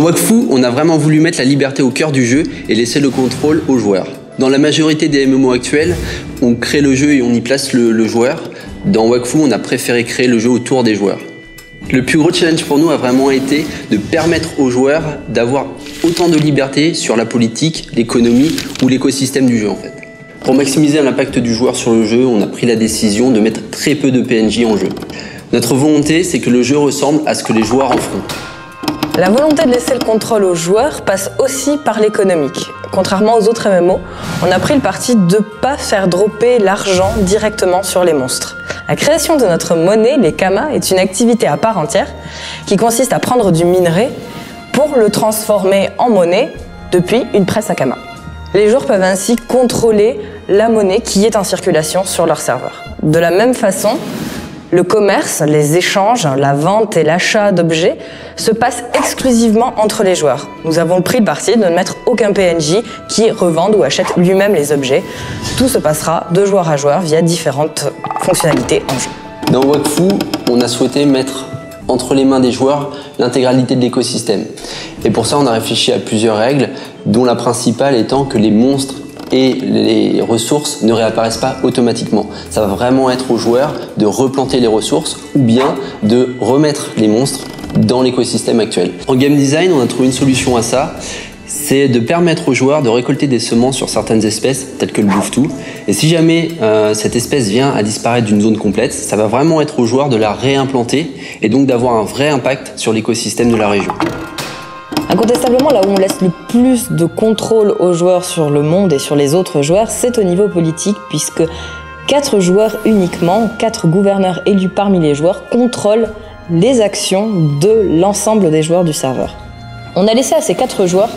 Dans Wakfu, on a vraiment voulu mettre la liberté au cœur du jeu et laisser le contrôle aux joueurs. Dans la majorité des MMO actuels, on crée le jeu et on y place le joueur. Dans Wakfu, on a préféré créer le jeu autour des joueurs. Le plus gros challenge pour nous a vraiment été de permettre aux joueurs d'avoir autant de liberté sur la politique, l'économie ou l'écosystème du jeu en fait. Pour maximiser l'impact du joueur sur le jeu, on a pris la décision de mettre très peu de PNJ en jeu. Notre volonté, c'est que le jeu ressemble à ce que les joueurs en font. La volonté de laisser le contrôle aux joueurs passe aussi par l'économique. Contrairement aux autres MMO, on a pris le parti de ne pas faire dropper l'argent directement sur les monstres. La création de notre monnaie, les Kama, est une activité à part entière qui consiste à prendre du minerai pour le transformer en monnaie depuis une presse à Kama. Les joueurs peuvent ainsi contrôler la monnaie qui est en circulation sur leur serveur. De la même façon, le commerce, les échanges, la vente et l'achat d'objets se passent exclusivement entre les joueurs. Nous avons pris le parti de ne mettre aucun PNJ qui revende ou achète lui-même les objets. Tout se passera de joueur à joueur via différentes fonctionnalités en jeu. Dans Wakfu, on a souhaité mettre entre les mains des joueurs l'intégralité de l'écosystème. Et pour ça, on a réfléchi à plusieurs règles, dont la principale étant que les monstres et les ressources ne réapparaissent pas automatiquement. Ça va vraiment être aux joueurs de replanter les ressources ou bien de remettre les monstres dans l'écosystème actuel. En game design, on a trouvé une solution à ça, c'est de permettre aux joueurs de récolter des semences sur certaines espèces, telles que le bouffe-tout. Et si jamais cette espèce vient à disparaître d'une zone complète, ça va vraiment être aux joueurs de la réimplanter et donc d'avoir un vrai impact sur l'écosystème de la région. Incontestablement, là où on laisse le plus de contrôle aux joueurs sur le monde et sur les autres joueurs, c'est au niveau politique, puisque 4 joueurs uniquement, 4 gouverneurs élus parmi les joueurs, contrôlent les actions de l'ensemble des joueurs du serveur. On a laissé à ces 4 joueurs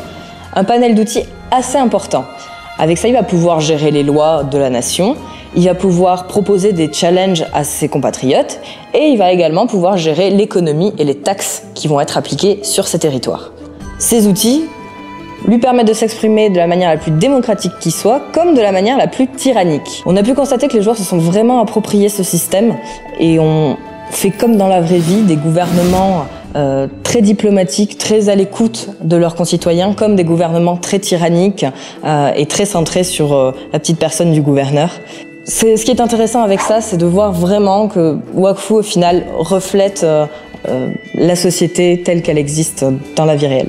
un panel d'outils assez important. Avec ça, il va pouvoir gérer les lois de la nation, il va pouvoir proposer des challenges à ses compatriotes, et il va également pouvoir gérer l'économie et les taxes qui vont être appliquées sur ces territoires. Ces outils lui permettent de s'exprimer de la manière la plus démocratique qui soit, comme de la manière la plus tyrannique. On a pu constater que les joueurs se sont vraiment appropriés ce système et ont fait comme dans la vraie vie des gouvernements très diplomatiques, très à l'écoute de leurs concitoyens, comme des gouvernements très tyranniques et très centrés sur la petite personne du gouverneur. Ce qui est intéressant avec ça, c'est de voir vraiment que Wakfu, au final, reflète la société telle qu'elle existe dans la vie réelle.